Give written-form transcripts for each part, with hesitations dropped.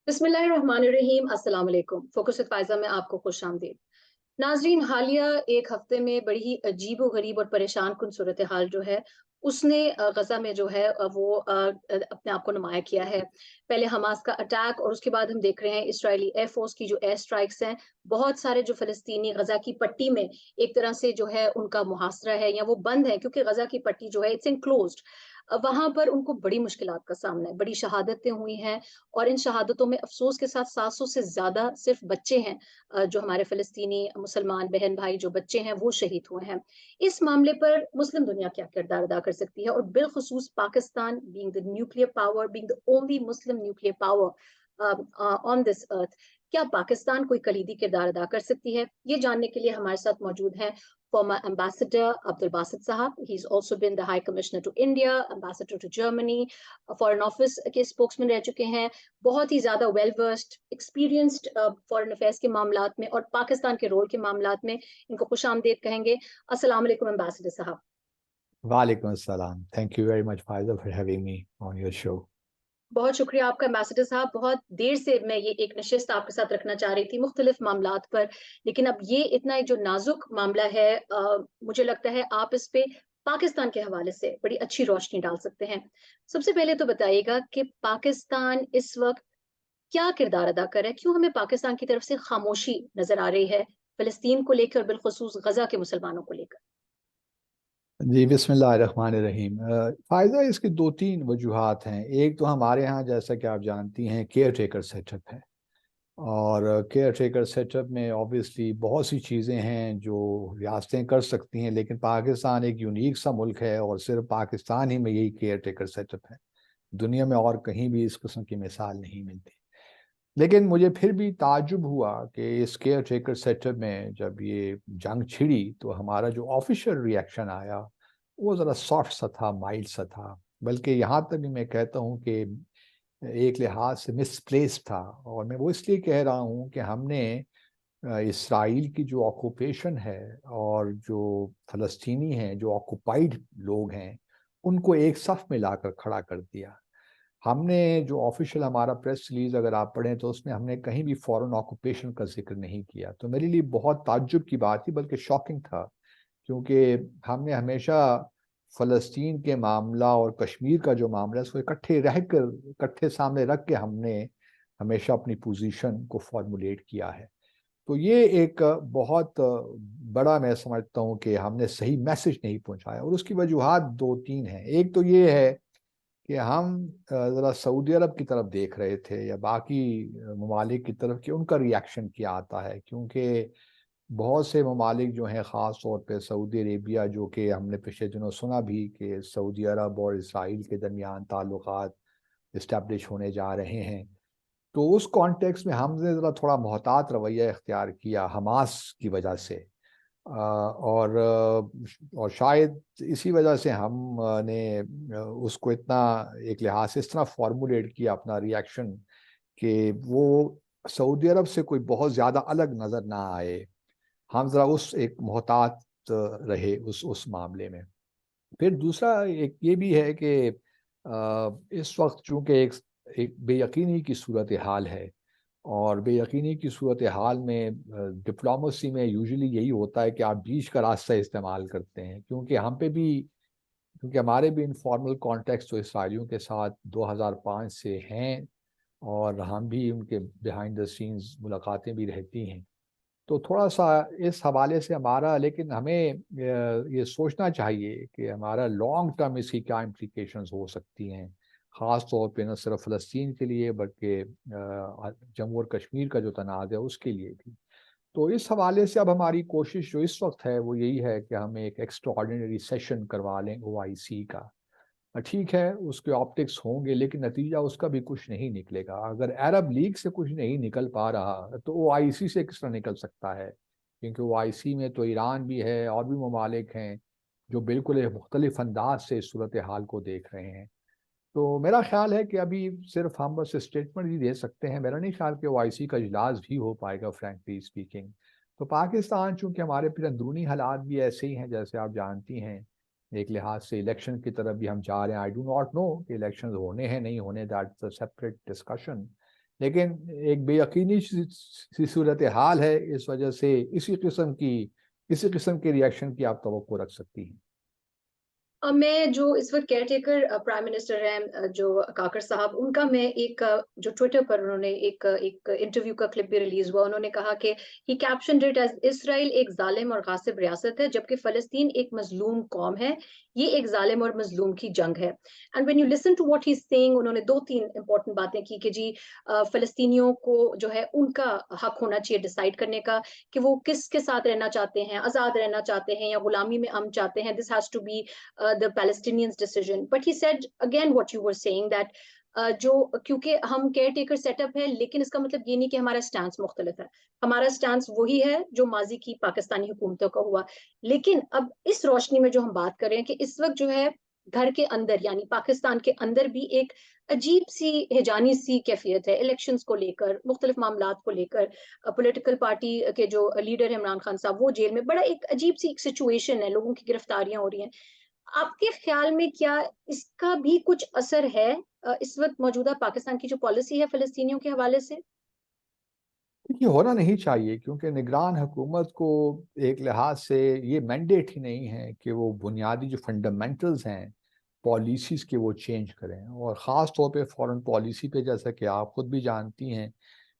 बिस्मिल्लाहिर्रहमानिर्रहीम अस्सलाम वालेकुम। फोकस विद फायजा में आपको खुशामदीद। नाज़रीन, हालिया एक हफ्ते में बड़ी ही अजीबो-गरीब और परेशान कुन सूरत हाल जो है, उसने गज़ा में जो है अपने आप को नुमाया किया है। पहले हमास का अटैक और उसके बाद हम देख रहे हैं इज़राइली एयर फ़ोर्स की जो एयर स्ट्राइक्स हैं, बहुत सारे जो फ़लस्तीनी गज़ा की पट्टी में एक तरह से जो है उनका मुहासरा है या वो बंद है, क्योंकि गज़ा की पट्टी जो है इट्स एनक्लोज़्ड। वहाँ पर उनको बड़ी मुश्किलात का सामना है, बड़ी शहादतें हुई हैं और इन शहादतों में अफ़सोस के साथ 700 से ज़्यादा सिर्फ़ बच्चे हैं। जो हमारे फ़लस्तीनी मुसलमान बहन-भाई जो बच्चे हैं वो शहीद हुए हैं। इस मामले पर मुस्लिम दुनिया क्या किरदार अदा कर सकती है और बिलख़ुसूस Pakistan being the nuclear power, being the only Muslim nuclear power on this earth, क्या पाकिस्तान कोई कलीदी किरदार अदा कर सकती है? ये जानने के लिए हमारे साथ मौजूद हैं farmer ambassador Abdul Basit sahab. He is also been the high commissioner to India, ambassador to Germany, foreign office के स्पोक्समैन रह चुके हैं। बहुत ही ज़्यादा well versed, experienced foreign affairs के मामलात में और पाकिस्तान के रोल के मामलात में इनको खुशामदीद कहेंगे। अस्सलाम वालेकुम एम्बेसडर साहब। Walaikum assalam. Thank you very much, Faiza, for having me on your show. बहुत शुक्रिया आपका एम्बेसडर साहब। बहुत देर से मैं ये एक नशिस्त आपके साथ रखना चाह रही थी मुख्तलिफ मामलात पर, लेकिन अब ये इतना एक जो नाज़ुक मामला है, मुझे लगता है आप इस पे पाकिस्तान के हवाले से बड़ी अच्छी रोशनी डाल सकते हैं। सबसे पहले तो बताइएगा कि पाकिस्तान इस वक़्त क्या किरदार अदा कर रहा है? क्यों हमें पाकिस्तान की तरफ से खामोशी नज़र आ रही है, फ़लस्तीन को लेकर और बिलख़ुसूस गज़ा के मुसलमानों को लेकर? जी, बिस्मिल्लाहिर्रहमानिर्रहीम। फ़ायदा इसकी दो तीन वजूहात हैं। एक तो हमारे यहाँ, जैसा कि आप जानती हैं, केयर टेकर सेटअप है। और केयर टेकर सेटअप में ऑब्वियसली बहुत सी चीज़ें हैं जो रियासतें कर सकती हैं, लेकिन पाकिस्तान एक यूनिक सा मुल्क है और सिर्फ पाकिस्तान ही में यही केयर टेकर सेटअप है। दुनिया में और कहीं भी इस किस्म की मिसाल नहीं मिलती। लेकिन मुझे फिर भी ताज्जुब हुआ कि इस केयर टेकर सेटअप में जब ये जंग छिड़ी तो हमारा जो ऑफिशियल रिएक्शन आया वो ज़रा सॉफ्ट सा था, माइल्ड सा था। बल्कि यहाँ तक भी मैं कहता हूँ कि एक लिहाज से मिसप्लेस्ड था। और मैं वो इसलिए कह रहा हूँ कि हमने इसराइल की जो ऑक्यूपेशन है और जो फ़लस्तीनी हैं, जो ऑक्युपाइड लोग हैं, उनको एक सफ़ में लाकर खड़ा कर दिया। हमने जो ऑफिशियल हमारा प्रेस रिलीज़ अगर आप पढ़ें तो उसमें हमने कहीं भी फॉरेन ऑक्यूपेशन का ज़िक्र नहीं किया। तो मेरे लिए बहुत ताज्जुब की बात थी, बल्कि शॉकिंग था, क्योंकि हमने हमेशा फ़लस्तीन के मामला और कश्मीर का जो मामला है उसको इकट्ठे रहकर, इकट्ठे सामने रख के हमने हमेशा अपनी पोज़ीशन को फ़ॉर्मुलेट किया है। तो ये एक बहुत बड़ा, मैं समझता हूँ कि हमने सही मैसेज नहीं पहुँचाया और उसकी वजूहात 2-3 हैं। एक तो ये है कि हम ज़रा सऊदी अरब की तरफ देख रहे थे या बाकी ममालिक की तरफ कि उनका रिएक्शन क्या आता है, क्योंकि बहुत से ममालिक जो हैं, ख़ास तौर पे सऊदी अरेबिया, जो कि हमने पिछले दिनों सुना भी कि सऊदी अरब और इसराइल के दरमियान ताल्लुकात इस्टेब्लिश होने जा रहे हैं। तो उस कॉन्टेक्स्ट में हमने ज़रा थोड़ा मोहतात रवैया इख्तियार किया हमास की वजह से। और शायद इसी वजह से हमने उसको इतना, एक लिहाज से इस तरह फॉर्मुलेट किया अपना रिएक्शन कि वो सऊदी अरब से कोई बहुत ज़्यादा अलग नज़र ना आए। हम ज़रा उस एक मोहतात रहे उस मामले में। फिर दूसरा एक ये भी है कि इस वक्त चूँकि एक बेयकीनी की सूरत हाल है, और बेयकीनी की सूरत हाल में डिप्लोमेसी में यूजुअली यही होता है कि आप बीच का रास्ता इस्तेमाल करते हैं, क्योंकि हमारे भी इनफॉर्मल कॉन्टेक्स्ट तो इसराइलियों के साथ 2005 से हैं और हम भी उनके बिहाइंड द सीन्स मुलाकातें भी रहती हैं। तो थोड़ा-सा इस हवाले से हमारा, लेकिन हमें ये सोचना चाहिए कि हमारा लॉन्ग टर्म इसकी क्या इम्प्लीकेशंस हो सकती हैं, ख़ास तौर पे न सिर्फ फ़लस्तीन के लिए बल्कि जम्मू और कश्मीर का जो तनाज़ है उसके लिए भी। तो इस हवाले से अब हमारी कोशिश जो इस वक्त है वो यही है कि हम एक एक्स्ट्राऑर्डिनरी सेशन करवा लें ओआईसी का। ठीक है, उसके ऑप्टिक्स होंगे, लेकिन नतीजा उसका भी कुछ नहीं निकलेगा। अगर अरब लीग से कुछ नहीं निकल पा रहा तो ओआईसी से किस तरह निकल सकता है, क्योंकि ओआईसी में तो ईरान भी है और भी ममालिक हैं जो बिल्कुल एक मुख्तलिफ अंदाज से इस सूरत हाल को देख रहे हैं। तो मेरा ख्याल है कि अभी सिर्फ हम बस स्टेटमेंट ही दे सकते हैं। मेरा नहीं ख्याल कि ओआईसी का इजलास भी हो पाएगा, फ्रैंकली स्पीकिंग। तो पाकिस्तान, चूंकि हमारे फिर अंदरूनी हालात भी ऐसे ही हैं जैसे आप जानती हैं, एक लिहाज से इलेक्शन की तरफ भी हम जा रहे हैं। आई डू नॉट नो कि इलेक्शन होने हैं नहीं होने, दैट्स अ सेपरेट डिस्कशन। लेकिन एक बेयकीनी सी सूरत हाल है, इस वजह से इसी किस्म के रिएक्शन की आप तवक्को रख सकती हैं। मैं जो इस वक्त केयर टेकर प्राइम मिनिस्टर हैं, जो काकर साहब, उनका मैं एक जो ट्विटर पर उन्होंने एक इंटरव्यू का क्लिप भी रिलीज हुआ, उन्होंने कहा कि ही कैप्शनड इट एज इसराइल एक जालिम और गासिब रियासत है जबकि फलस्तीन एक मजलूम कौम है, ये एक जालिम और मजलूम की जंग है। And when you listen to what he is saying, उन्होंने दो तीन इंपॉर्टेंट बातें की कि जी फलस्तीनियों को जो है उनका हक होना चाहिए डिसाइड करने का कि वो किसके साथ रहना चाहते हैं, आजाद रहना चाहते हैं या गुलामी में अमन चाहते हैं। This has to be the Palestinians' decision. But he said again what you were saying that जो क्योंकि हम केयर टेकर सेटअप है, लेकिन इसका मतलब ये नहीं कि हमारा स्टांस मुख्तलिफ है। हमारा स्टांस वही है जो माजी की पाकिस्तानी हुकूमतों का हुआ। लेकिन अब इस रोशनी में जो हम बात कर रहे हैं कि इस वक्त जो है घर के अंदर यानी पाकिस्तान के अंदर भी एक अजीब सी हिजानी सी कैफियत है इलेक्शंस को लेकर, मुख्तलिफ मामलात को लेकर। पॉलिटिकल पार्टी के जो लीडर है इमरान खान साहब, वो जेल में, बड़ा एक अजीब सी सिचुएशन है, लोगों की गिरफ्तारियां हो रही हैं। आपके ख्याल में क्या इसका भी कुछ असर है इस वक्त मौजूदा पाकिस्तान की जो पॉलिसी है फिलिस्तीनियों के हवाले से? ये होना नहीं चाहिए, क्योंकि निगरान हुकूमत को एक लिहाज से ये मैंडेट ही नहीं है कि वो बुनियादी जो फंडामेंटल्स हैं पॉलिसीज़ के वो चेंज करें, और ख़ास तौर पे फॉरेन पॉलिसी पे, जैसा कि आप खुद भी जानती हैं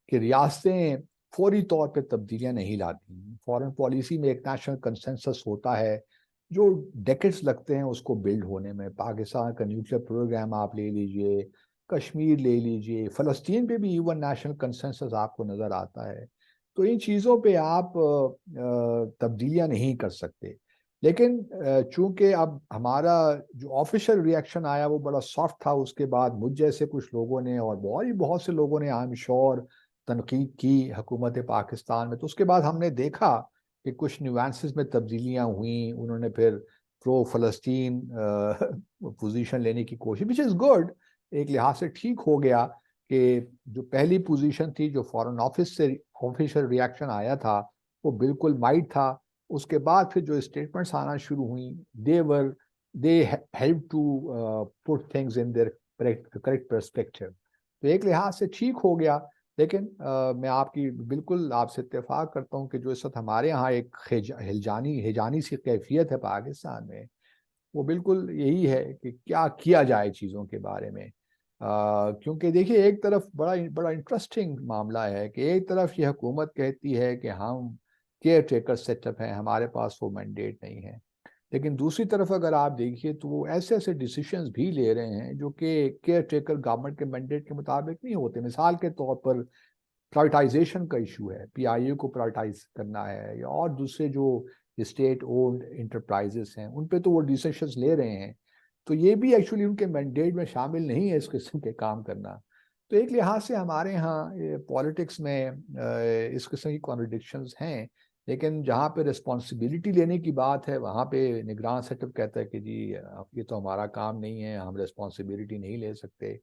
कि रियासतें फौरी तौर पे तब्दीलियां नहीं लाती। फॉरेन पॉलिसी में एक नेशनल कंसेंसस होता है जो डेकेड्स लगते हैं उसको बिल्ड होने में। पाकिस्तान का न्यूक्लियर प्रोग्राम आप ले लीजिए, कश्मीर ले लीजिए, फ़लस्तीन पे भी इवन नेशनल कंसेंसस आपको नज़र आता है। तो इन चीज़ों पे आप तब्दीलियां नहीं कर सकते। लेकिन चूंकि अब हमारा जो ऑफिशियल रिएक्शन आया वो बड़ा सॉफ्ट था, उसके बाद मुझ जैसे कुछ लोगों ने और बहुत से लोगों ने आई एम श्योर तनकीद की हुकूमत पाकिस्तान में, तो उसके बाद हमने देखा कि कुछ न्यूएंसेस में तब्दीलियां हुई। उन्होंने फिर प्रो फलस्तीन पोजीशन लेने की कोशिश, विच इज़ गुड, एक लिहाज से ठीक हो गया कि जो पहली पोजीशन थी, जो फॉरेन ऑफिस से ऑफिशियल रिएक्शन आया था, वो बिल्कुल माइट था। उसके बाद फिर जो स्टेटमेंट्स आना शुरू हुई, they help to put things in their correct perspective, तो एक लिहाज से ठीक हो गया। लेकिन मैं आपकी बिल्कुल आपसे इत्तेफाक करता हूँ कि जो इस वक्त हमारे यहाँ एक हिजानी सी कैफियत है पाकिस्तान में, वो बिल्कुल यही है कि क्या किया जाए चीज़ों के बारे में। क्योंकि देखिए, एक तरफ बड़ा बड़ा इंटरेस्टिंग मामला है कि एक तरफ ये हुकूमत कहती है कि हम केयर टेकर सेटअप हैं, हमारे पास वो मैंडेट नहीं है। लेकिन दूसरी तरफ अगर आप देखिए तो वो ऐसे ऐसे डिसीशंस भी ले रहे हैं जो कि केयर टेकर गवर्नमेंट के मैंडेट के मुताबिक नहीं होते। मिसाल के तौर पर प्राइवेटाइजेशन का इशू है, पीआईए को प्राइवेटाइज करना है, या और दूसरे जो स्टेट ओन्ड इंटरप्राइजेस हैं उन पे तो वो डिसीशंस ले रहे हैं। तो ये भी एक्चुअली उनके मैंडेट में शामिल नहीं है इस किस्म के काम करना। तो एक लिहाज से हमारे यहाँ पॉलिटिक्स में इस किस्म की कॉन्ट्रडिक्शंस हैं। लेकिन जहाँ पे रिस्पॉन्सिबिलिटी लेने की बात है, वहाँ पे निगरान सेटअप कहता है कि जी अब ये तो हमारा काम नहीं है, हम रिस्पॉन्सिबिलिटी नहीं ले सकते।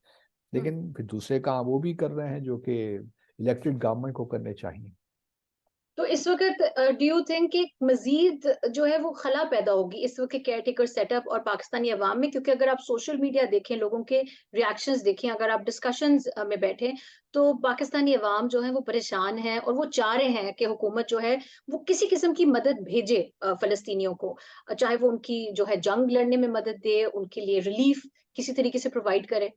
लेकिन फिर दूसरे काम वो भी कर रहे हैं जो कि इलेक्टेड गवर्नमेंट को करने चाहिए। तो इस वक्त डू यू थिंक कि मजीद जो है वो खला पैदा होगी इस वक्त केयर टेकर सेटअप और पाकिस्तानी अवाम में? क्योंकि अगर आप सोशल मीडिया देखें, लोगों के रिएक्शंस देखें, अगर आप डिस्कशंस में बैठे, तो पाकिस्तानी अवाम जो है वो परेशान है और वो चाह रहे हैं कि हुकूमत जो है वो किसी किस्म की मदद भेजे फलस्तीनियों को, चाहे वो उनकी जो है जंग लड़ने में मदद दे, उनके लिए रिलीफ किसी तरीके से प्रोवाइड करे।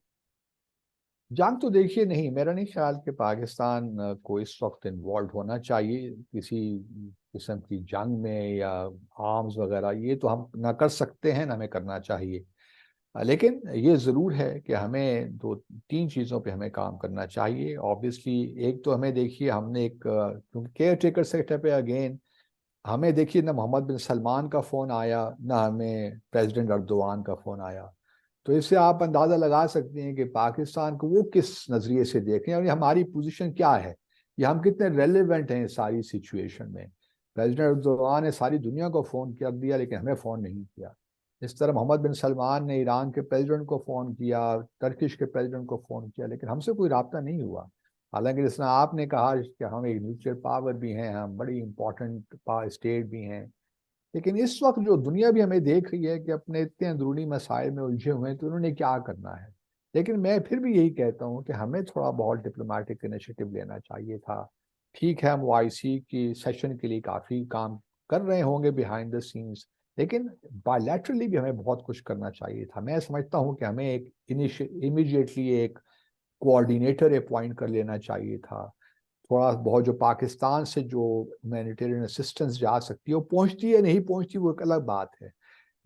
जंग तो देखिए, नहीं, मेरा नहीं ख्याल कि पाकिस्तान को इस वक्त इन्वॉल्व होना चाहिए किसी किस्म की जंग में या आर्म्स वगैरह। ये तो हम ना कर सकते हैं ना हमें करना चाहिए। लेकिन ये ज़रूर है कि हमें दो तीन चीज़ों पे हमें काम करना चाहिए। ऑब्वियसली एक तो हमें देखिए, हमने एक क्योंकि केयर टेकर सेटअप है अगेन, हमें देखिए ना मोहम्मद बिन सलमान का फ़ोन आया ना हमें प्रेसिडेंट अर्दोआन का फ़ोन आया। तो इससे आप अंदाज़ा लगा सकते हैं कि पाकिस्तान को वो किस नज़रिए से देख रहे हैं और हमारी पोजीशन क्या है, या हम कितने रेलिवेंट हैं इस सारी सिचुएशन में। प्रेसिडेंट अर्दोआन ने सारी दुनिया को फ़ोन कर दिया लेकिन हमें फ़ोन नहीं किया। इस तरह मोहम्मद बिन सलमान ने ईरान के प्रेसिडेंट को फ़ोन किया, टर्किश के प्रेसिडेंट को फ़ोन किया, लेकिन हमसे कोई रब्ता नहीं हुआ। हालांकि जिस तरह आपने कहा कि हम एक न्यूक्लियर पावर भी हैं, हम बड़ी इंपॉर्टेंट स्टेट भी हैं, लेकिन इस वक्त जो दुनिया भी हमें देख रही है कि अपने इतने अंदरूनी मसाइल में उलझे हुए हैं, तो उन्होंने क्या करना है। लेकिन मैं फिर भी यही कहता हूँ कि हमें थोड़ा बहुत डिप्लोमेटिक इनिशिएटिव लेना चाहिए था। ठीक है, हम ओआईसी की सेशन के लिए काफ़ी काम कर रहे होंगे बिहाइंड द सीन्स, लेकिन बायलैटरली भी हमें बहुत कुछ करना चाहिए था। मैं समझता हूँ कि हमें एक इमीडिएटली एक कोऑर्डिनेटर अपॉइंट कर लेना चाहिए था। थोड़ा बहुत जो पाकिस्तान से जो ह्यूमैनिटेरियन असिस्टेंस जा सकती है, वो पहुंचती है नहीं पहुंचती वो एक अलग बात है,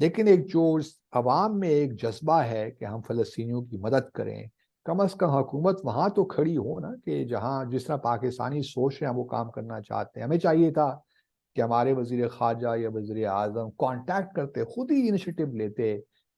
लेकिन एक जो अवाम में एक जज्बा है कि हम फ़लस्तीनियों की मदद करें, कम अज़ कम हुकूमत वहाँ तो खड़ी हो ना, कि जहाँ जिस तरह पाकिस्तानी सोच रहे हैं वो काम करना चाहते हैं। हमें चाहिए था कि हमारे वज़ीर ख़ारजा या वज़ीर आज़म कॉन्टैक्ट करते, खुद ही इनिशिएटिव लेते,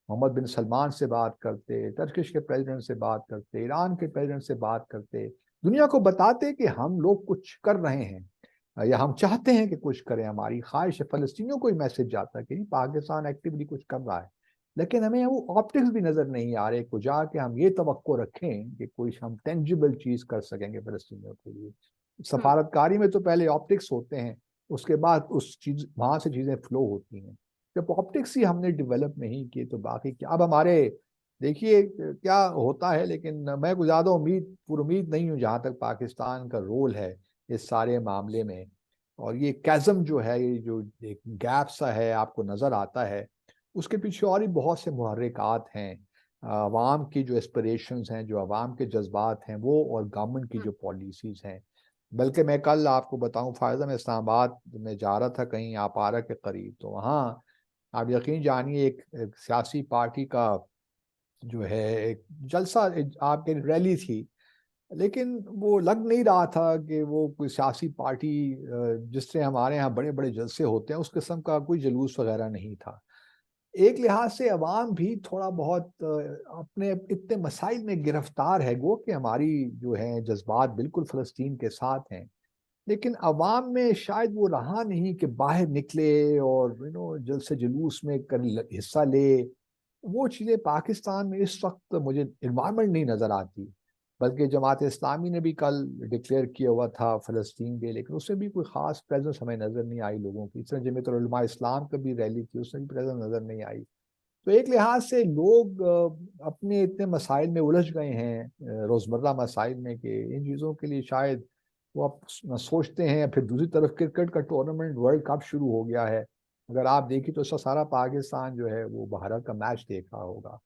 मोहम्मद बिन सलमान से बात करते, टर्किश के प्रेसिडेंट से बात करते, ईरान के प्रेसिडेंट से बात करते, दुनिया को बताते कि हम लोग कुछ कर रहे हैं या हम चाहते हैं कि कुछ करें, हमारी ख्वाहिश है। फ़लस्तीनियों को ही मैसेज जाता है कि पाकिस्तान एक्टिवली कुछ कर रहा है, लेकिन हमें वो ऑप्टिक्स भी नज़र नहीं आ रहे, को जाके हम ये तवक्को रखें कि कोई हम टेंजिबल चीज़ कर सकेंगे फ़लस्तीनियों के लिए। हम्म। सफारतकारी में तो पहले ऑप्टिक्स होते हैं, उसके बाद उस चीज़ वहाँ से चीज़ें फ्लो होती हैं। जब ऑप्टिक्स ही हमने डेवलप नहीं किए तो बाकी क्या। अब हमारे देखिए क्या होता है, लेकिन मैं कुछ ज़्यादा पुरुमीद नहीं हूँ जहाँ तक पाकिस्तान का रोल है इस सारे मामले में। और ये कैज़म जो है, ये जो एक गैप सा है आपको नज़र आता है, उसके पीछे और भी बहुत से मुहर्रिकात हैं। अवाम की जो एस्पिरेशंस हैं, जो अवाम के जज्बात हैं वो, और गवर्नमेंट की जो पॉलिसीज़ हैं। बल्कि मैं कल आपको बताऊं फ़ायदा, मैं इस्लामाबाद में जा रहा था कहीं आपारा के करीब, तो वहाँ आप यकीन जानिए एक सियासी पार्टी का जो है एक जलसा, आपके रैली थी, लेकिन वो लग नहीं रहा था कि वो कोई सियासी पार्टी जिससे हमारे यहाँ बड़े बड़े जलसे होते हैं उस किस्म का कोई जुलूस वगैरह नहीं था। एक लिहाज से अवाम भी थोड़ा बहुत अपने इतने मसाइल में गिरफ्तार है, गो कि हमारी जो है जज्बात बिल्कुल फ़लस्तीन के साथ हैं, लेकिन अवाम में शायद वो रहा नहीं कि बाहर निकले और जल्द से जुलूस में हिस्सा ले। वो चीज़ें पाकिस्तान में इस वक्त मुझे इन्वायरमेंट नहीं नज़र आती। बल्कि जमात इस्लामी ने भी कल डिक्लेयर किया हुआ था फ़लस्तीन डे, लेकिन उसमें भी कोई ख़ास प्रेजेंस हमें नज़र नहीं आई लोगों की। इस तरह जमीयत उलमा इस्लाम का भी रैली थी, उसमें भी प्रेजेंस नज़र नहीं आई। तो एक लिहाज से लोग अपने इतने मसाइल में उलझ गए हैं, रोज़मर्रा मसाइल में, कि इन चीज़ों के लिए शायद वो अब सोचते हैं। फिर दूसरी तरफ क्रिकेट का टूर्नामेंट वर्ल्ड कप शुरू हो गया है, अगर आप देखिए तो सारा पाकिस्तान जो है वो भारत का मैच देख रहा होगा।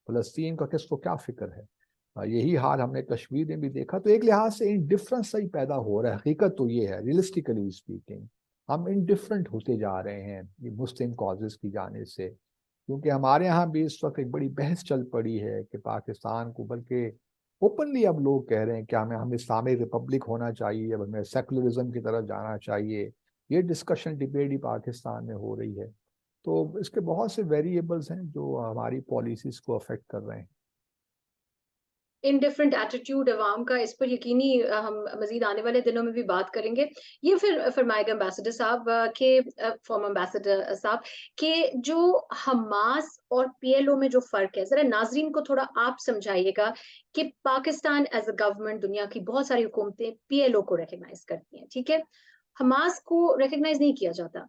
फ़लस्तीन का किसको क्या फिक्र है। यही हाल हमने कश्मीर में भी देखा। तो एक लिहाज से इंडिफरेंस सही पैदा हो रहा है। हकीकत तो ये है, रियलिस्टिकली स्पीकिंग, हम इंडिफरेंट होते जा रहे हैं ये मुस्लिम कॉजेज की जाने से। क्योंकि हमारे यहाँ भी इस वक्त एक बड़ी बहस चल पड़ी है कि पाकिस्तान को, बल्कि ओपनली अब लोग कह रहे हैं कि हमें इस्लामिक रिपब्लिक होना चाहिए, अब हमें सेकुलरिज्म की तरफ जाना चाहिए। ये डिस्कशन डिबेट ही पाकिस्तान में हो रही है। तो इसके बहुत से वेरिएबल्स हैं जो हमारी पॉलिसीज को अफेक्ट कर रहे हैं। इनडिफरेंट एटीट्यूड अवाम का, इस पर यकीनी हम मजीद आने वाले दिनों में भी बात करेंगे। ये फिर फरमाएगा एम्बेसडर साहब के फॉर्मर एम्बेसडर साहब के जो हमास और पीएलओ में जो फर्क है, जरा नाजरीन को थोड़ा आप समझाइएगा कि पाकिस्तान एज अ गवर्नमेंट, दुनिया की बहुत सारी हुकूमतें पीएलओ को रिकग्नाइज करती हैं, ठीक है, हमास को रिकग्नाइज नहीं किया जाता।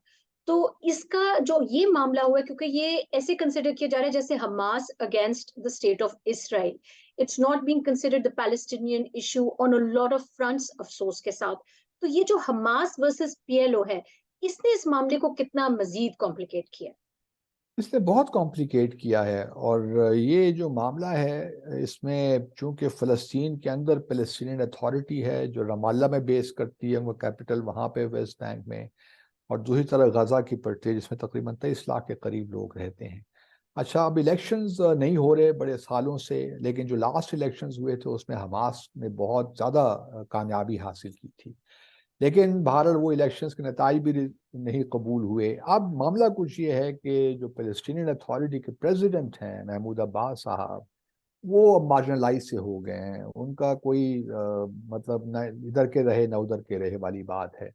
तो इसका जो ये मामला हुआ है, क्योंकि ये ऐसे कंसिडर किया जा रहा है जैसे Hamas against the state of Israel, it's not being considered the Palestinian issue on a lot of fronts, अफसोस के साथ। तो ये जो हमास वर्सेस पीएलओ है, इसने इस मामले को कितना मजीद कॉम्प्लिकेट किया? इसने बहुत कॉम्प्लिकेट किया है। और ये जो मामला है इसमें चूंकि फ़लस्तीन के अंदर पैलेस्टीनियन अथॉरिटी है जो रमाल्ला में बेस करती है, उनका कैपिटल वहाँ पे वेस्ट बैंक में, और दूसरी तरफ गजा की पट्टी है जिसमें तकरीबन 23 लाख के करीब लोग रहते हैं। अच्छा, अब इलेक्शंस नहीं हो रहे बड़े सालों से, लेकिन जो लास्ट इलेक्शंस हुए थे उसमें हमास ने बहुत ज़्यादा कामयाबी हासिल की थी। लेकिन बहरहाल वो इलेक्शंस के नताइज भी नहीं कबूल हुए। अब मामला कुछ ये है कि जो पैलेस्टीनियन अथॉरिटी के प्रेसिडेंट हैं महमूद अब्बास साहब, वो अब मार्जिनलाइज से हो गए हैं। उनका कोई मतलब न इधर के रहे न उधर के रहे वाली बात है।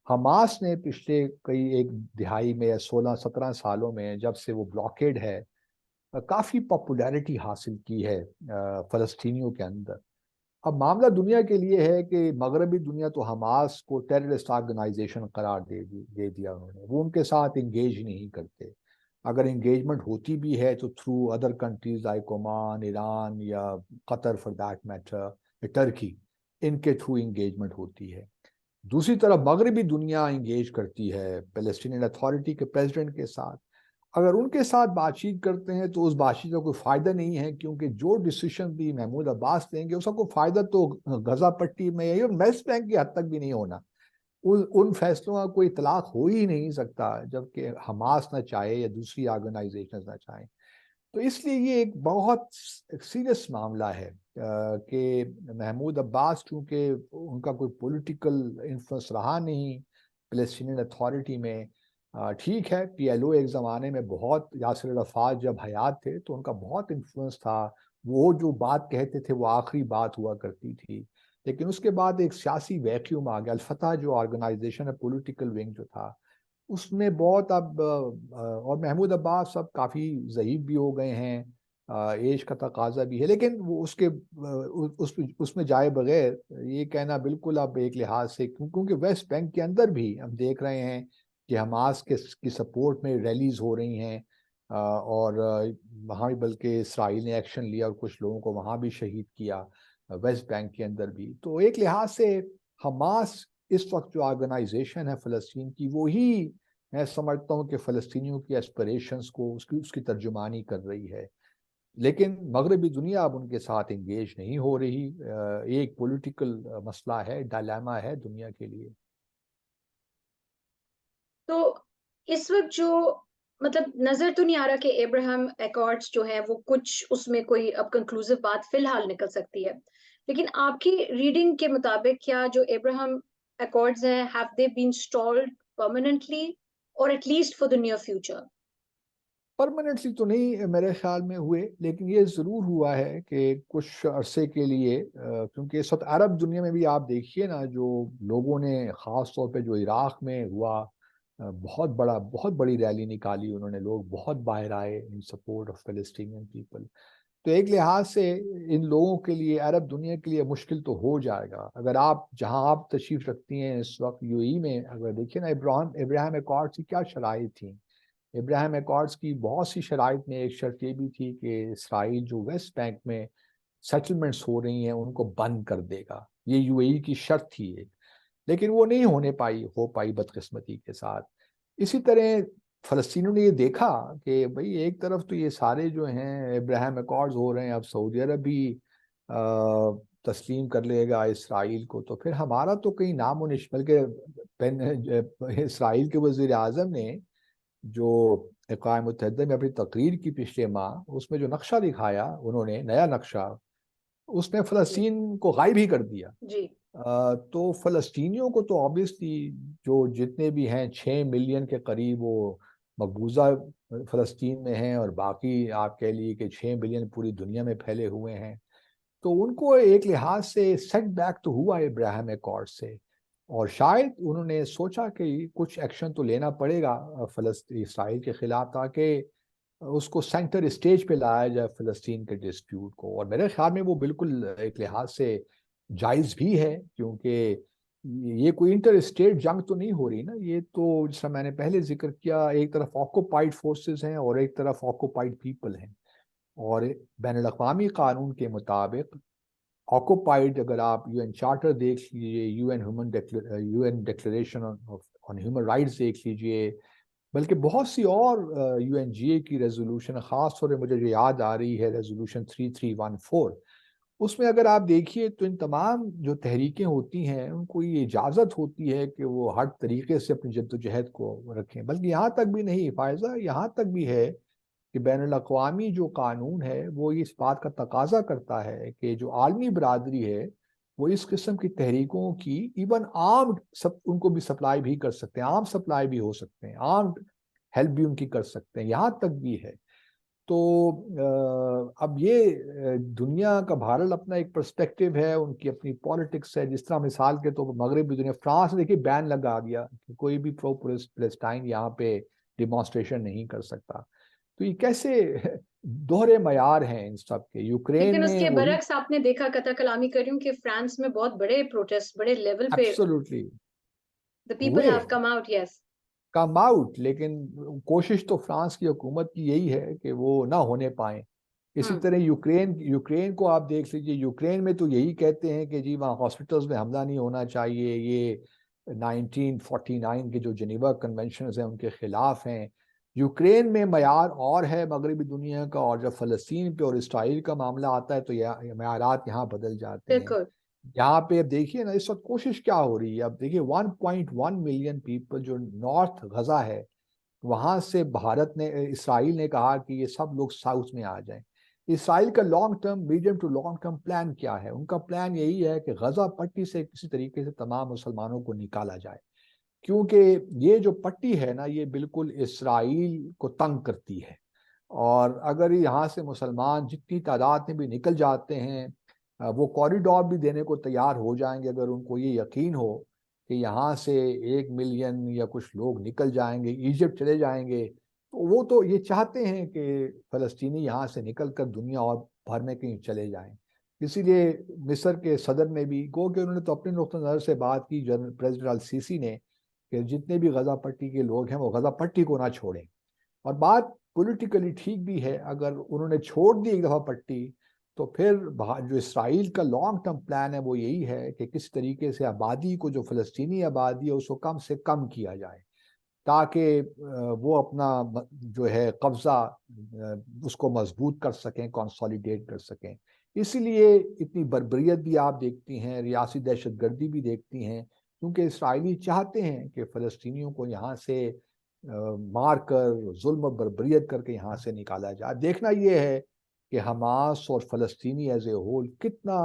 हमास ने पिछले कई एक दिहाई में या 16-17 सालों में, जब से वो ब्लॉकेड है, काफ़ी पॉपुलैरिटी हासिल की है फ़लस्तीनियों के अंदर। अब मामला दुनिया के लिए है कि मगरबी दुनिया तो हमास को टेररिस्ट ऑर्गेनाइजेशन करार दे दिया उन्होंने, वो उनके साथ इंगेज नहीं करते। अगर इंगेजमेंट होती भी है तो through other countries like Oman, Iran या Qatar for that matter, Turkey, इनके थ्रू इंगेजमेंट होती है। दूसरी तरफ मगरबी दुनिया इंगेज करती है पैलेस्टीनियन अथॉरिटी के प्रेसिडेंट के साथ। अगर उनके साथ बातचीत करते हैं तो उस बातचीत का कोई फायदा नहीं है, क्योंकि जो डिसीजन भी महमूद अब्बास लेंगे उसका कोई फायदा तो गजा पट्टी में या वेस्ट बैंक की हद तक भी नहीं होना। उन फैसलों का कोई इतलाक हो ही नहीं सकता जबकि हमास ना चाहे या दूसरी ऑर्गेनाइजेशन ना चाहे। तो इसलिए ये एक बहुत सीरियस मामला है कि महमूद अब्बास चूंकि उनका कोई पॉलिटिकल इन्फ्लुएंस रहा नहीं फ़लस्तीनियन अथॉरिटी में। ठीक है, पीएलओ एक ज़माने में बहुत, यासिर अराफात जब हयात थे तो उनका बहुत इन्फ्लुएंस था, वो जो बात कहते थे वो आखिरी बात हुआ करती थी। लेकिन उसके बाद एक सियासी वैक्यूम आ गया। अल-फतह जो ऑर्गेनाइजेशन है, पॉलिटिकल विंग जो था, उसमें बहुत अब और महमूद अब्बास अब काफ़ी ज़ईफ़ भी हो गए हैं, एज का तकाजा भी है। लेकिन वो उसके उसमें जाए बगैर ये कहना बिल्कुल अब एक लिहाज से, क्योंकि वेस्ट बैंक के अंदर भी हम देख रहे हैं कि हमास के की सपोर्ट में रैलीज हो रही हैं, और वहाँ भी बल्कि इसराइल ने एक्शन लिया और कुछ लोगों को वहाँ भी शहीद किया, वेस्ट बैंक के अंदर भी। तो एक लिहाज से हमास इस वक्त जो ऑर्गेनाइजेशन है फ़लस्तीन की, वो ही मैं समझता हूँ कि फ़लस्तीनियों की एस्पिरेशंस को उसकी तर्जुमानी कर रही है। लेकिन मगरबी दुनिया अब उनके साथ इंगेज नहीं हो रही। एक पॉलिटिकल मसला है, डायलेमा है दुनिया के लिए। तो इस वक्त जो मतलब नजर तो नहीं आ रहा कि अब्राहम अकॉर्ड्स जो है वो कुछ उसमें कोई अब कंक्लूसिव बात फिलहाल निकल सकती है, लेकिन आपकी रीडिंग के मुताबिक क्या जो अब्राहम अकॉर्ड्स हैं have they been stalled permanently और at least for the near future? Permanently तो नहीं मेरे ख्याल में हुए, लेकिन ये ज़रूर हुआ है कि कुछ अरसे के लिए, क्योंकि इस वक्त अरब दुनिया में भी आप देखिए ना, जो लोगों ने ख़ास तौर पे जो इराक़ में हुआ, बहुत बड़ी रैली निकाली उन्होंने, लोग बहुत बाहर आए इन सपोर्ट ऑफ फ़लस्तीनियन पीपल। तो एक लिहाज से इन लोगों के लिए, अरब दुनिया के लिए मुश्किल तो हो जाएगा। अगर आप जहां आप तशरीफ रखती हैं इस वक्त यूएई में, अगर देखिए ना इब्राहिम अकॉर्ड्स की क्या शराइत थी। इब्राहिम अकॉर्ड्स की बहुत सी शराइत में एक शर्त ये भी थी कि इसराइल जो वेस्ट बैंक में सेटलमेंट्स हो रही हैं उनको बंद कर देगा, ये यूएई की शर्त थी एक। लेकिन वो नहीं हो पाई बदकिस्मती के साथ। इसी तरह फ़लस्तीनियों ने ये देखा कि भाई एक तरफ तो ये सारे जो हैं इब्राहिम अकॉर्ड्स हो रहे हैं, अब सऊदी अरब भी तस्लीम कर लेगा इसराइल को, तो फिर हमारा तो कहीं नामो निशान। बल्कि इसराइल के वज़ीर आज़म ने जो अक़वाम मुत्तहिदा में अपनी तकरीर की पिछले माह, उसमें जो नक्शा दिखाया उन्होंने, नया नक्शा, उसने जी फ़लस्तीन को गायब ही कर दिया। जी तो फ़लस्तीनियों को तो ऑब्वियसली जो जितने भी हैं 6 मिलियन के करीब वो मकबूजा फ़लस्तीन में हैं, और बाकी आप कह लीजिए कि 6 बिलियन पूरी दुनिया में फैले हुए हैं। तो उनको एक लिहाज से सेटबैक तो हुआ इब्राहिम अकॉर्ड से, और शायद उन्होंने सोचा कि कुछ एक्शन तो लेना पड़ेगा फ़लस्तीन इसराइल के खिलाफ, ताकि उसको सेंटर स्टेज पे लाया जाए फ़लस्तीन के डिस्प्यूट को। और मेरे ख्याल में वो बिल्कुल एक लिहाज से जायज़ भी है, क्योंकि ये कोई इंटर स्टेट जंग तो नहीं हो रही ना, ये तो जैसा मैंने पहले जिक्र किया, एक तरफ ऑक्युपाइड फोर्सेस हैं और एक तरफ ऑक्युपाइड पीपल हैं। और बैनुल-अक़वामी कानून के मुताबिक ऑक्युपाइड, अगर आप यूएन चार्टर देख लीजिए, UN declaration on human rights देख लीजिए, बल्कि बहुत सी और यूएनजीए की रेजोल्यूशन, खास तौर पे मुझे जो याद आ रही है रेजोल्यूशन 3314, उसमें अगर आप देखिए तो इन तमाम जो तहरीकें होती हैं उनको ये इजाज़त होती है कि वो हर तरीके से अपनी जद्दोजहद को रखें। बल्कि यहाँ तक भी नहीं फ़ायज़ा, यहाँ तक भी है कि बैनुल-अक़वामी जो कानून है वो इस बात का तकाजा करता है कि जो आलमी बरादरी है वो इस किस्म की तहरीकों की इवन आर्म्ड सब उनको भी सप्लाई भी कर सकते हैं, आर्म सप्लाई भी हो सकते हैं, आर्म्ड हेल्प भी उनकी कर सकते हैं, यहाँ तक भी है। तो अब ये दुनिया का भारत अपना एक पर्सपेक्टिव है, उनकी अपनी पॉलिटिक्स है। जिस तरह मिसाल के तो मगरबी दुनिया, फ्रांस ने देखिए बैन लगा दिया कि कोई भी प्रो पैलेस्टाइन यहाँ पे डिमॉन्स्ट्रेशन नहीं कर सकता। तो ये कैसे दोहरे मयार हैं इन सब के। यूक्रेन लेकिन में उसके वही, बरक्स आपने देखा, कतल कलामी कर रही हूँ, कि फ्रांस में बहुत बड़े प्रोटेस्ट बड़े लेवल पे एब्सोल्युटली द पीपल हुए। Have come out, yes. Come out, लेकिन कोशिश तो फ्रांस की हुकूमत की यही है कि वो ना होने पाए। इसी तरह यूक्रेन यूक्रेन को आप देख लीजिए, यूक्रेन में तो यही कहते हैं कि जी वहाँ हॉस्पिटल्स में हमला नहीं होना चाहिए, ये 1949 के जो जिनेवा कन्वेंशन हैं उनके खिलाफ हैं। यूक्रेन में मयार और है मगरबी दुनिया का, और जब फ़लस्तीन पे और इसराइल का मामला आता है तो यह मयारात यहाँ बदल जाते हैं। बिल्कुल। यहाँ पे अब देखिए ना इस वक्त कोशिश क्या हो रही है, अब देखिए 1.1 मिलियन पीपल जो नॉर्थ गजा है वहां से भारत ने इसराइल ने कहा कि ये सब लोग साउथ में आ जाएं। इसराइल का long term medium to long term plan क्या है? उनका प्लान यही है कि गजा पट्टी से किसी तरीके से तमाम मुसलमानों को निकाला जाए, क्योंकि ये जो पट्टी है ना ये बिल्कुल इसराइल को तंग करती है। और अगर यहाँ से मुसलमान जितनी तादाद में भी निकल जाते हैं, वो कॉरिडोर भी देने को तैयार हो जाएंगे अगर उनको ये यकीन हो कि यहाँ से 1 मिलियन या कुछ लोग निकल जाएंगे, इजिप्ट चले जाएंगे। तो वो तो ये चाहते हैं कि फ़लस्तीनी यहाँ से निकल कर दुनिया और भर में कहीं चले जाएं। इसीलिए मिस्र के सदर ने भी गो कि उन्होंने तो अपने नुक्ता नज़र से बात की जनरल प्रेसिडेंट अल सीसी ने कि जितने भी गजा पट्टी के लोग हैं वो गजा पट्टी को ना छोड़ें। और बात पॉलिटिकली ठीक भी है, अगर उन्होंने छोड़ दी एक दफ़ा पट्टी तो फिर जो इसराइल का लॉन्ग टर्म प्लान है वो यही है कि किस तरीके से आबादी को, जो फ़लस्तीनी आबादी है उसको कम से कम किया जाए, ताकि वो अपना जो है कब्ज़ा उसको मजबूत कर सकें, कंसोलिडेट कर सकें। इसीलिए इतनी बर्बरियत भी आप देखती हैं, रियासी दहशत गर्दी भी देखती हैं, क्योंकि इसराइली चाहते हैं कि फ़लस्तीनियों को यहाँ से मार कर जुल्म बर्बरियत करके यहाँ से निकाला जाए। देखना यह है कि हमास और फ़लस्तीनी एज ए होल कितना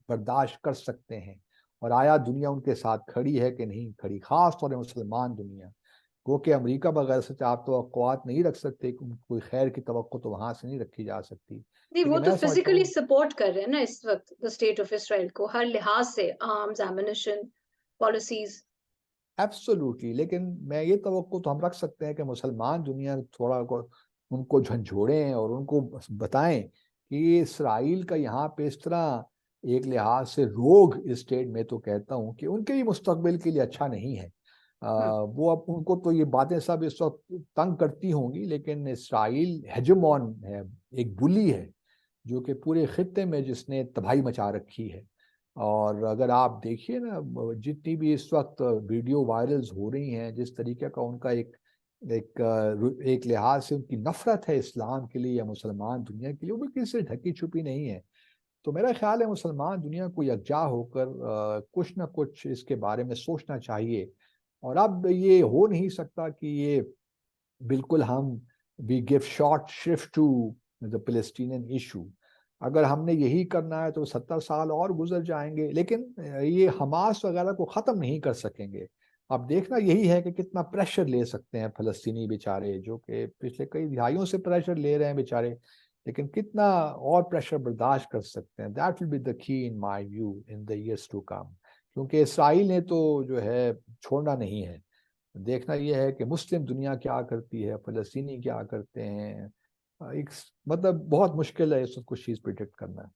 बर्दाश्त कर सकते हैं, और आया दुनिया उनके साथ खड़ी है कि नहीं खड़ी, खास तौर पर मुसलमान दुनिया। वो कि अमेरिका वगैरह से आप तवक्कुआत नहीं रख सकते, कोई खैर की तवक्को तो वहां से नहीं रखी जा सकती। नहीं, वो लेकिन तो मैं समझता फिजिकली हूँ सपोर्ट कर रहे हैं ना इस वक्त द स्टेट ऑफ इसराइल को हर लिहाज से, आर्म्स, एमिनिशन, पॉलिसीज। एब्सोल्युटली, लेकिन मैं ये तवक्को तो हम रख सकते हैं कि मुसलमान दुनिया थोड़ा को उनको झंझोड़ें और उनको बताएं कि इसराइल का यहाँ पे इस तरह एक लिहाज से रोग स्टेट में तो कहता हूँ कि उनके ही मुस्तकबिल के लिए अच्छा नहीं है। वो अब उनको तो ये बातें सब इस वक्त तंग करती होंगी, लेकिन इसराइल हेजमॉन है, एक बुली है जो कि पूरे खित्ते में जिसने तबाही मचा रखी है। और अगर आप देखिए ना जितनी भी इस वक्त वीडियो वायरल्स हो रही हैं, जिस तरीके का उनका एक लिहाज से उनकी नफरत है इस्लाम के लिए या मुसलमान दुनिया के लिए, वो भी किसी से ढकी छुपी नहीं है। तो मेरा ख्याल है मुसलमान दुनिया को यकजा होकर कुछ ना कुछ इसके बारे में सोचना चाहिए। और अब ये हो नहीं सकता कि ये बिल्कुल हम we give short shrift to the Palestinian issue. अगर हमने यही करना है तो 70 साल और गुजर जाएंगे, लेकिन ये हमास वगैरह को ख़त्म नहीं कर सकेंगे। अब देखना यही है कि कितना प्रेशर ले सकते हैं फ़लस्तीनी बेचारे, जो कि पिछले कई दिहाइयों से प्रेशर ले रहे हैं बेचारे, लेकिन कितना और प्रेशर बर्दाश्त कर सकते हैं। That will be the key in my view in the years to come, क्योंकि इसराइल ने तो जो है छोड़ना नहीं है। देखना यह है कि मुस्लिम दुनिया क्या करती है, फ़लस्तीनी क्या करते हैं। एक मतलब बहुत मुश्किल है इस वक्त कुछ चीज़ प्रिडिक्ट करना।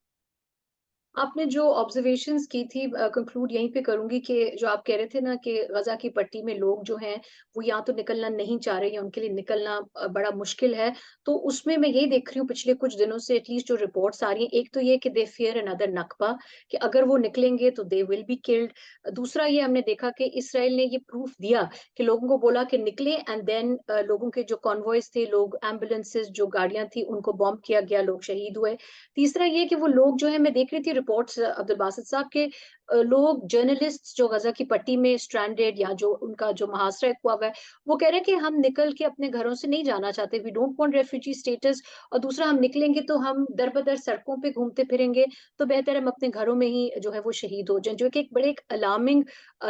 आपने जो ऑब्जर्वेशंस की थी, कंक्लूड यहीं पे करूंगी कि जो आप कह रहे थे ना कि गजा की पट्टी में लोग जो हैं वो या तो निकलना नहीं चाह रहे हैं, उनके लिए निकलना बड़ा मुश्किल है। तो उसमें मैं यही देख रही हूँ पिछले कुछ दिनों से एटलीस्ट जो रिपोर्ट्स आ रही हैं, एक तो ये कि दे फियर अनदर नकबा, कि अगर वो निकलेंगे तो दे विल बी किल्ड। दूसरा ये हमने देखा कि इसराइल ने ये प्रूफ दिया कि लोगों को बोला कि निकले, एंड देन लोगों के जो कॉन्वॉयज थे, लोग एम्बुलेंसेज जो गाड़ियां थी उनको बॉम्ब किया गया, लोग शहीद हुए। तीसरा ये कि वो लोग जो है, मैं देख रही थी रिपोर्ट्स अब्दुल बासित साहब के, लोग जर्नलिस्ट्स जो गजा की पट्टी में स्ट्रैंडेड या जो उनका जो महासरा हुआ हुआ है, वो कह रहे हैं कि हम निकल के अपने घरों से नहीं जाना चाहते, we don't want refugee status. और दूसरा, हम निकलेंगे तो हम दर बदर सड़कों पे घूमते फिरेंगे, तो बेहतर हम अपने घरों में ही जो है वो शहीद हो जाएं, जो कि एक बड़े एक अलार्मिंग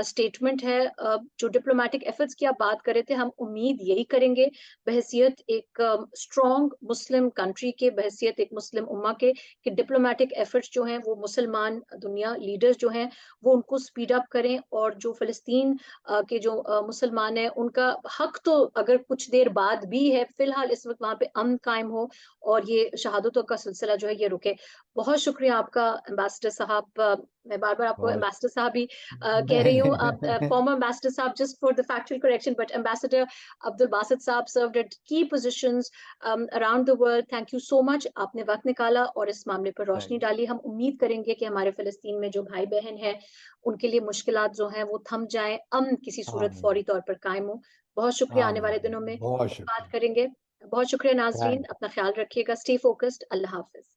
स्टेटमेंट है। जो डिप्लोमेटिक एफर्ट्स की आप बात कर रहे थे, हम उम्मीद यही करेंगे बहसियत एक स्ट्रॉन्ग मुस्लिम कंट्री के, बहसियत एक मुस्लिम उम्मा के, कि डिप्लोमेटिक एफर्ट्स जो हैं वो मुसलमान दुनिया लीडर्स जो हैं हैं वो उनको स्पीड अप करें, और जो फ़लस्तीन के जो मुसलमान हैं उनका हक तो अगर कुछ देर बाद भी है, फ़िलहाल इस वक़्त वहाँ पे अमन कायम हो और ये शहादतों का सिलसिला जो है ये रुके। बहुत शुक्रिया आपका एम्बेसडर साहब। मैं बार-बार आपको बहुत एम्बेसडर साहब ही कह रही हूँ। आप नहीं फॉर्मर एम्बेसडर साहब, just for the factual correction, but ambassador Abdul Basit साहब सर्व्ड एट की positions around the world. Thank you so much, आपने वक़्त निकाला और इस मामले पर रोशनी डाली। हम उम्मीद करेंगे कि हमारे फ़लस्तीन में जो भाई-बहन हैं, उनके लिए मुश्किलात जो हैं वो थम जाएँ, अमन किसी सूरत आमीन फ़ौरी तौर पर कायम हो। बहुत शुक्रिया, आने आमीन वाले दिनों में बहुत बात शुक्रिया करेंगे। बहुत शुक्रिया नाज़रीन, थैंक अपना ख़्याल रखिएगा, स्टे फ़ोकस्ड, अल्लाह हाफ़िज़।